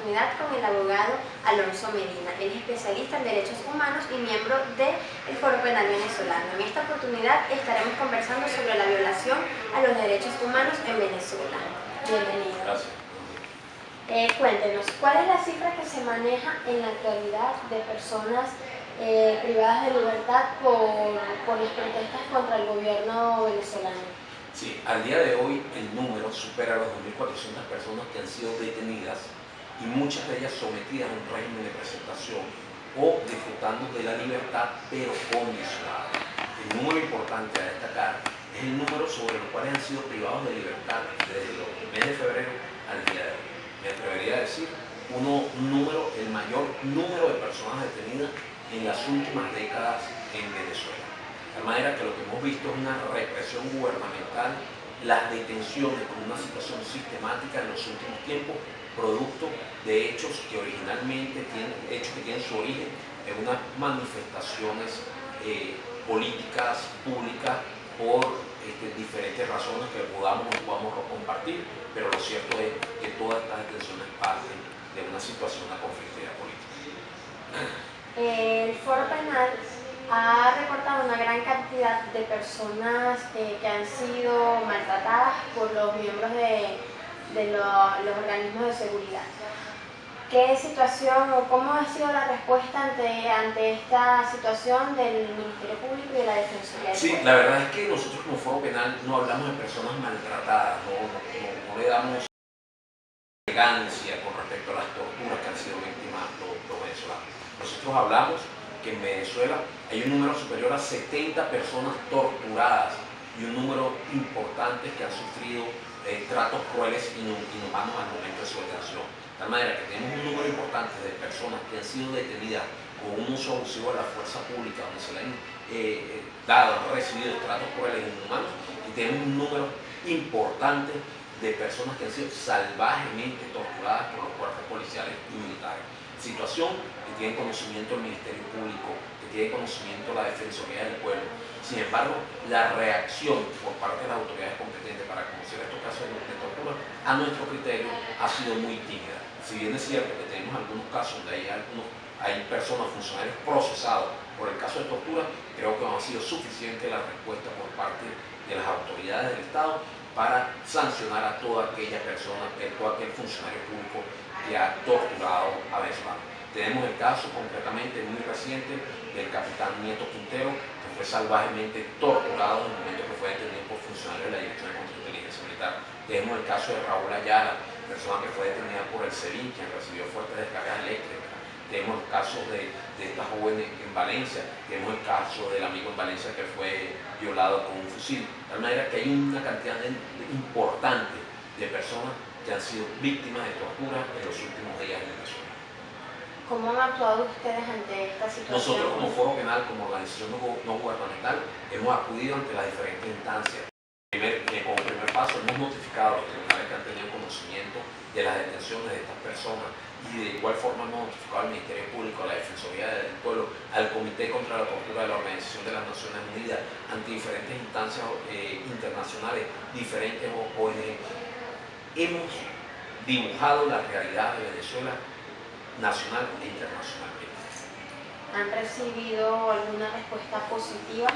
oportunidad con el abogado Alonso Medina. Él es especialista en derechos humanos y miembro del Foro Penal Venezolano. En esta oportunidad estaremos conversando sobre la violación a los derechos humanos en Venezuela. Bienvenido. Gracias. Cuéntenos, ¿cuál es la cifra que se maneja en la actualidad de personas privadas de libertad por las protestas contra el gobierno venezolano? Sí, al día de hoy el número supera los 2.400 personas que han sido detenidas y muchas de ellas sometidas a un régimen de presentación o disfrutando de la libertad pero condicionada. El número importante a destacar es el número sobre los cuales han sido privados de libertad desde el mes de febrero al día de hoy. Me atrevería a decir el mayor número de personas detenidas en las últimas décadas en Venezuela. De manera que lo que hemos visto es una represión gubernamental, las detenciones con una situación sistemática en los últimos tiempos, producto de hechos que originalmente tienen su origen en unas manifestaciones políticas públicas por diferentes razones que podamos compartir, pero lo cierto es que todas estas detenciones parten de una situación de conflictividad política. El Foro Penal ha reportado una gran cantidad de personas que han sido maltratadas por los miembros de los organismos de seguridad. ¿Qué situación o cómo ha sido la respuesta ante esta situación del Ministerio Público y de la Defensoría del Sí, Pueblo? la verdad es que nosotros como Foro Penal no hablamos de personas maltratadas, no le damos elegancia con respecto a las torturas que han sido víctimas los venezolanos. Nosotros hablamos que en Venezuela hay un número superior a 70 personas torturadas y un número importante que han sufrido tratos crueles y inhumanos al momento de su detención. De tal manera que tenemos un número importante de personas que han sido detenidas con un uso abusivo de la fuerza pública, donde se le han recibido tratos crueles e inhumanos, y tenemos un número importante de personas que han sido salvajemente torturadas por los cuerpos policiales y militares. Situación que tiene conocimiento el Ministerio Público, que tiene conocimiento la Defensoría del Pueblo. Sin embargo, la reacción por parte de las autoridades competentes para conocer estos casos de tortura, a nuestro criterio, ha sido muy tímida. Si bien es cierto que tenemos algunos casos donde hay personas, funcionarios procesados por el caso de tortura, creo que no ha sido suficiente la respuesta por parte de las autoridades del Estado para sancionar a toda aquella persona, todo aquel funcionario público que ha torturado a venezolanos. Tenemos el caso concretamente muy reciente del capitán Nieto Quintero, que fue salvajemente torturado en el momento que fue detenido por funcionarios de la Dirección de Contrainteligencia Militar. Tenemos el caso de Raúl Ayala, persona que fue detenida por el SEBIN, quien recibió fuertes descargas eléctricas. Tenemos el caso de esta joven en Valencia, tenemos el caso del amigo en Valencia que fue violado con un fusil. De tal manera que hay una cantidad importante de personas que han sido víctimas de tortura en los últimos días en Venezuela. ¿Cómo han actuado ustedes ante esta situación? Nosotros como Foro Penal, como organización no gubernamental, hemos acudido ante las diferentes instancias. Como primer paso hemos notificado a los tribunales que han tenido conocimiento de las detenciones de estas personas y de igual forma hemos notificado al Ministerio Público, a la Defensoría del Pueblo, al Comité contra la Tortura de la Organización de las Naciones Unidas, ante diferentes instancias internacionales, diferentes ONG. Hemos dibujado la realidad de Venezuela nacional e internacionalmente. ¿Han recibido alguna respuesta positiva?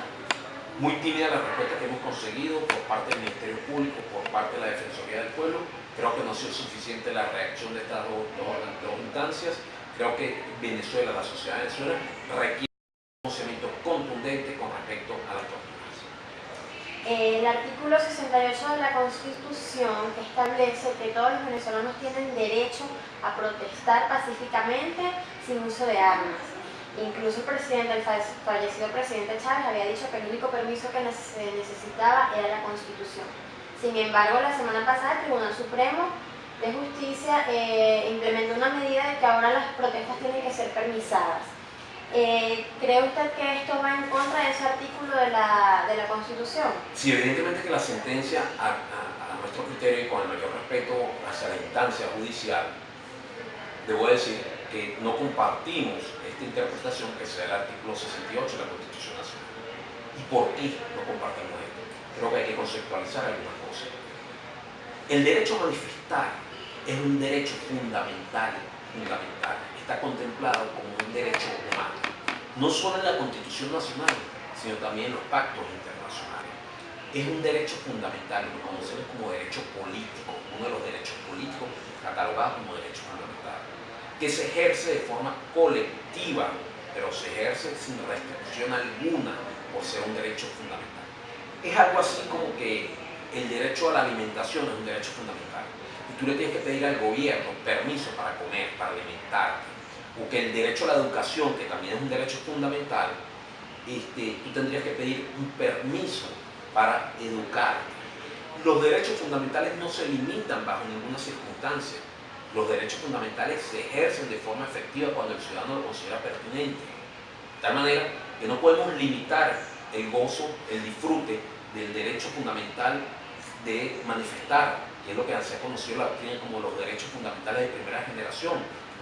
Muy tímida la respuesta que hemos conseguido por parte del Ministerio Público, por parte de la Defensoría del Pueblo. Creo que no ha sido suficiente la reacción de estas dos instancias. Creo que Venezuela, la sociedad de Venezuela, requiere un pronunciamiento contundente con respecto a las torturas. El artículo 68 de la Constitución establece que todos los venezolanos tienen derecho a protestar pacíficamente sin uso de armas. Incluso el fallecido presidente Chávez había dicho que el único permiso que se necesitaba era la Constitución. Sin embargo, la semana pasada el Tribunal Supremo de Justicia implementó una medida de que ahora las protestas tienen que ser permisadas. ¿Cree usted que esto va en contra de ese artículo de la Constitución? Sí, evidentemente que la sentencia, a nuestro criterio y con el mayor respeto hacia la instancia judicial, debo decir que no compartimos esta interpretación que sea el artículo 68 de la Constitución Nacional. ¿Y por qué no compartimos esto? Creo que hay que conceptualizar algunas cosas. El derecho a manifestar es un derecho fundamental, fundamental. Está contemplado como un derecho humano, no solo en la Constitución Nacional, sino también en los pactos internacionales. Es un derecho fundamental, lo conocemos como derecho político, uno de los derechos políticos catalogados como derecho fundamental, que se ejerce de forma colectiva, pero se ejerce sin restricción alguna por ser un derecho fundamental. Es algo así como que el derecho a la alimentación es un derecho fundamental y tú le tienes que pedir al gobierno permiso para comer, para alimentarte, o que el derecho a la educación, que también es un derecho fundamental, tú tendrías que pedir un permiso para educarte. Los derechos fundamentales no se limitan bajo ninguna circunstancia. Los derechos fundamentales se ejercen de forma efectiva cuando el ciudadano lo considera pertinente. De tal manera que no podemos limitar el gozo, el disfrute del derecho fundamental de manifestar, que es lo que se ha conocido la doctrina como los derechos fundamentales de primera generación,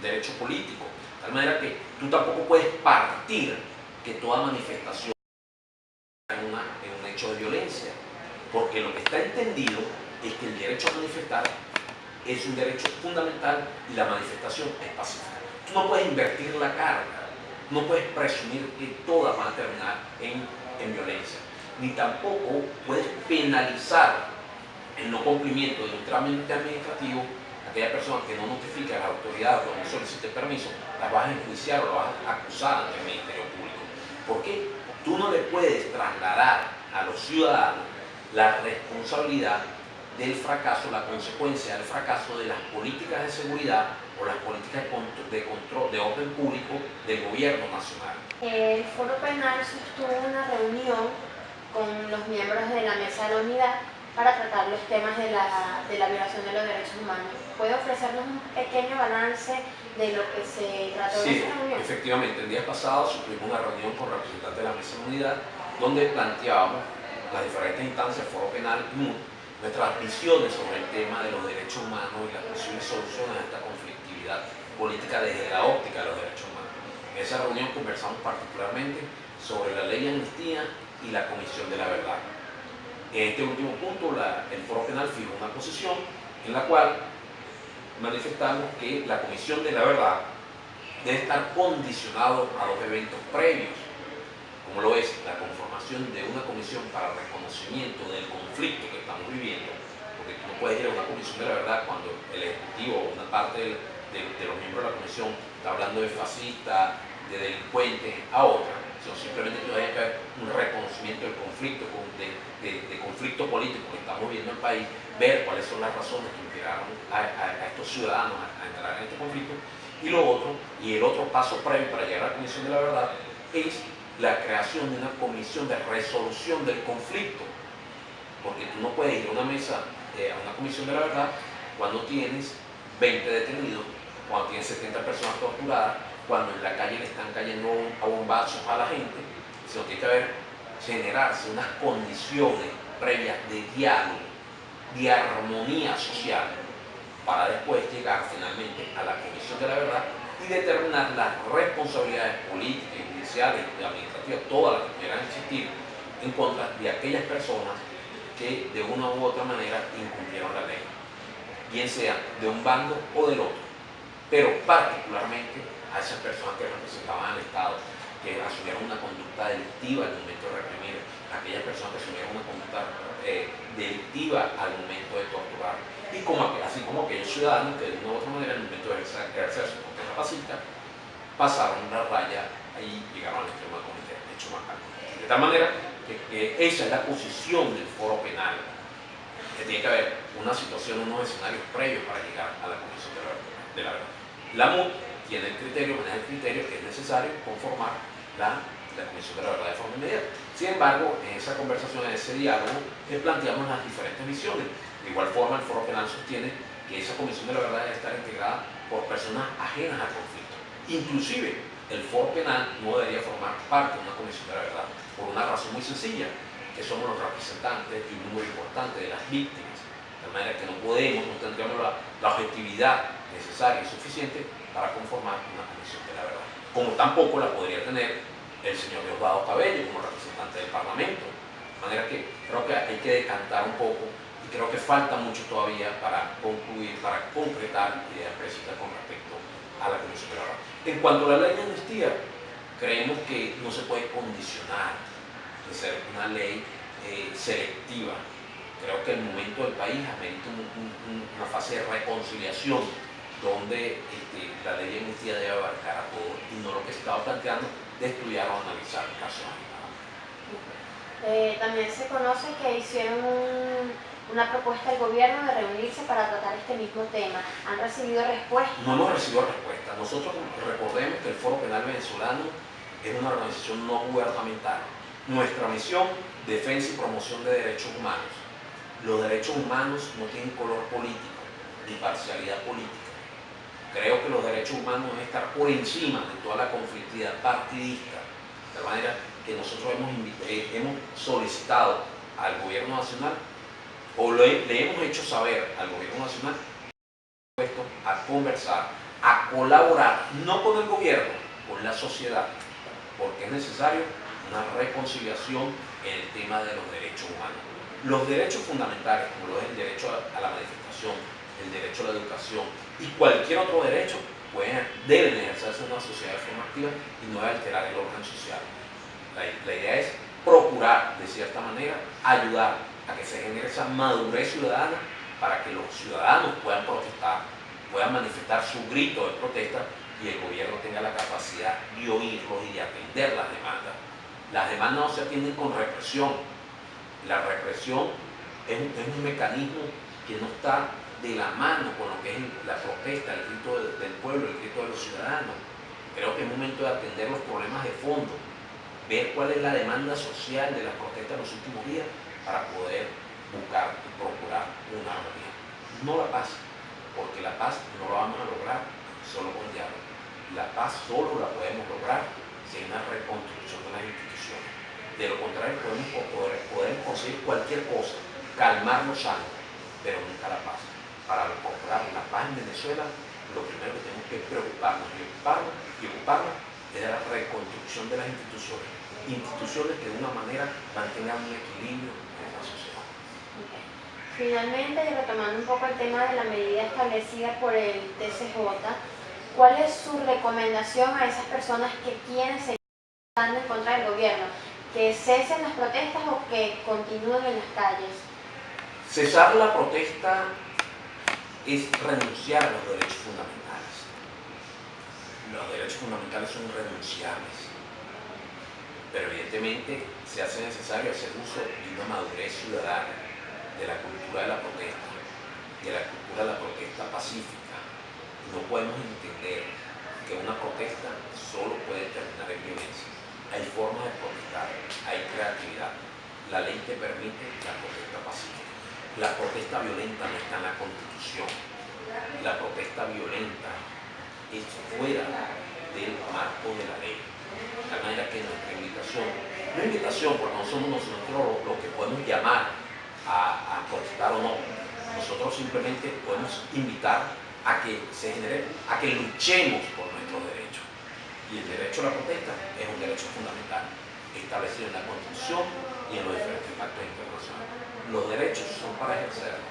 derecho político. De tal manera que tú tampoco puedes partir que toda manifestación es un hecho de violencia, porque lo que está entendido es que el derecho a manifestar es un derecho fundamental y la manifestación es pacífica. Tú no puedes invertir la carga, no puedes presumir que todas van a terminar en violencia, ni tampoco puedes penalizar el no cumplimiento de un trámite administrativo. Aquella persona que no notifica a la autoridad o no solicite permiso, la vas a enjuiciar o la vas a acusar ante el Ministerio Público. ¿Por qué? Tú no le puedes trasladar a los ciudadanos la responsabilidad del fracaso, la consecuencia del fracaso de las políticas de seguridad o las políticas de control de orden público del gobierno nacional. El Foro Penal sostuvo una reunión con los miembros de la Mesa de la Unidad para tratar los temas de la violación de los derechos humanos. ¿Puede ofrecernos un pequeño balance de lo que se trató en esta reunión? Sí, efectivamente, el día pasado tuvimos una reunión con representantes de la Mesa de la Unidad donde planteábamos las diferentes instancias, Foro Penal y MUD, nuestras visiones sobre el tema de los derechos humanos y las posibles soluciones a esta conflictividad política desde la óptica de los derechos humanos. En esa reunión conversamos particularmente sobre la ley de amnistía y la Comisión de la Verdad. En este último punto, el Foro Penal fijó una posición en la cual manifestamos que la Comisión de la Verdad debe estar condicionado a dos eventos previos, como lo es la conformación de una comisión para el reconocimiento del conflicto que estamos viviendo, porque tú no puedes ir a una comisión de la verdad cuando el Ejecutivo o una parte de los miembros de la comisión está hablando de fascistas, de delincuentes, a otra, sino simplemente que haya que haber un reconocimiento del conflicto, de conflicto político que estamos viviendo en el país, ver cuáles son las razones que inspiraron a estos ciudadanos a entrar en este conflicto. Y lo otro, y el otro paso previo para llegar a la Comisión de la Verdad, es la creación de una comisión de resolución del conflicto, porque tú no puedes ir a una mesa, a una comisión de la verdad, cuando tienes 20 detenidos, cuando tienes 70 personas torturadas, cuando en la calle le están cayendo a bombazos a la gente, sino tiene que generarse unas condiciones previas de diálogo, de armonía social, para después llegar finalmente a la Comisión de la Verdad y determinar las responsabilidades políticas, judiciales y administrativas, todas las que pudieran existir, en contra de aquellas personas que de una u otra manera incumplieron la ley, bien sea de un bando o del otro, pero particularmente a esas personas que representaban al Estado, que asumieron una conducta delictiva al momento de reprimir, aquellas personas que asumieron una conducta delictiva al momento de torturar, y así como aquellos ciudadanos que de una u otra manera al momento de ejercer su protesta pacífica pasaron la raya y llegaron al extremo de cometer hechos macabros. De tal manera que esa es la posición del Foro Penal, que tiene que haber una situación, unos escenarios previos para llegar a la Comisión de la Verdad. La MUD tiene el criterio, maneja el criterio que es necesario conformar la Comisión de la Verdad de forma inmediata. Sin embargo, en esa conversación, en ese diálogo, planteamos las diferentes visiones. De igual forma, el Foro Penal sostiene que esa Comisión de la Verdad debe estar integrada por personas ajenas al conflicto. Inclusive, el Foro Penal no debería formar parte de una Comisión de la Verdad, por una razón muy sencilla, que somos los representantes y un número importante de las víctimas. De manera que no tendríamos la objetividad necesaria y suficiente para conformar una Comisión de la Verdad. Como tampoco la podría tener el señor Diosdado Cabello como representante del Parlamento. De manera que creo que hay que decantar un poco y creo que falta mucho todavía para concluir, para concretar ideas precisas con respecto a la Comisión de la Verdad. En cuanto a la ley de amnistía, creemos que no se puede condicionar de ser una ley selectiva. Creo que el momento del país amerita una fase de reconciliación donde la ley de amnistía debe abarcar a todos y no lo que se estaba planteando de estudiar o analizar casos aislados. También se conoce que hicieron una propuesta al gobierno de reunirse para tratar este mismo tema. ¿Han recibido respuesta? No hemos recibido respuesta. Nosotros recordemos que el Foro Penal Venezolano es una organización no gubernamental. Nuestra misión, defensa y promoción de derechos humanos. Los derechos humanos no tienen color político, ni parcialidad política. Creo que los derechos humanos deben estar por encima de toda la conflictividad partidista. De tal manera que nosotros hemos solicitado al gobierno nacional, o le hemos hecho saber al gobierno nacional, a conversar, a colaborar, no con el gobierno, con la sociedad, porque es necesario una reconciliación en el tema de los derechos humanos. Los derechos fundamentales, como lo es el derecho a la manifestación, el derecho a la educación y cualquier otro derecho, deben ejercerse en una sociedad de forma activa y no alterar el orden social. La idea es procurar, de cierta manera, ayudar a que se genere esa madurez ciudadana para que los ciudadanos puedan protestar, puedan manifestar su grito de protesta y el gobierno tenga la capacidad de oírlos y de atender las demandas. Las demandas no se atienden con represión. La represión es un mecanismo que no está de la mano con lo que es la protesta, el grito del pueblo, el grito de los ciudadanos. Creo que es momento de atender los problemas de fondo, ver cuál es la demanda social de las protestas de los últimos días para poder buscar y procurar una armonía. No la paz, porque la paz no la vamos a lograr solo con diálogo. La paz solo la podemos lograr sin una reconstrucción de las instituciones. De lo contrario, podemos conseguir cualquier cosa, calmar los ánimos, pero nunca la paz. Para lograr la paz en Venezuela, lo primero que tenemos que preocuparnos y ocuparnos es de la reconstrucción de las instituciones. Instituciones que de una manera mantengan un equilibrio en la sociedad. Okay. Finalmente, y retomando un poco el tema de la medida establecida por el TCJ, ¿cuál es su recomendación a esas personas que quieren seguir en contra del gobierno? ¿Que cesen las protestas o que continúen en las calles? Cesar la protesta es renunciar a los derechos fundamentales. Los derechos fundamentales son irrenunciables, pero evidentemente se hace necesario hacer uso de una madurez ciudadana, de la cultura de la protesta, de la cultura de la protesta pacífica. No podemos entender que una protesta solo puede terminar en violencia. Hay formas de protestar, hay creatividad. La ley te permite la protesta pacífica. La protesta violenta no está en la Constitución. La protesta violenta es fuera del marco de la ley. De tal manera que nuestra invitación, no invitación porque no somos nosotros los que podemos llamar a protestar o no. Nosotros simplemente podemos invitar a que se genere, a que luchemos por nuestros derechos. Y el derecho a la protesta es un derecho fundamental, establecido en la Constitución y en los diferentes pactos internacionales. Los derechos son para ejercerlos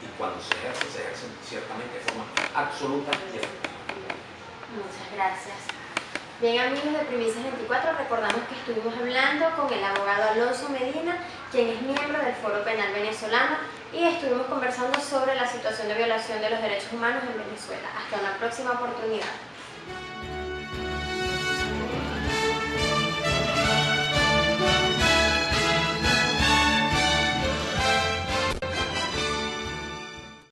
y cuando se ejercen ciertamente de forma absoluta y efectiva. Muchas gracias. Bien, amigos de Primicias 24, recordamos que estuvimos hablando con el abogado Alonso Medina, quien es miembro del Foro Penal Venezolano, y estuvimos conversando sobre la situación de violación de los derechos humanos en Venezuela. Hasta una próxima oportunidad.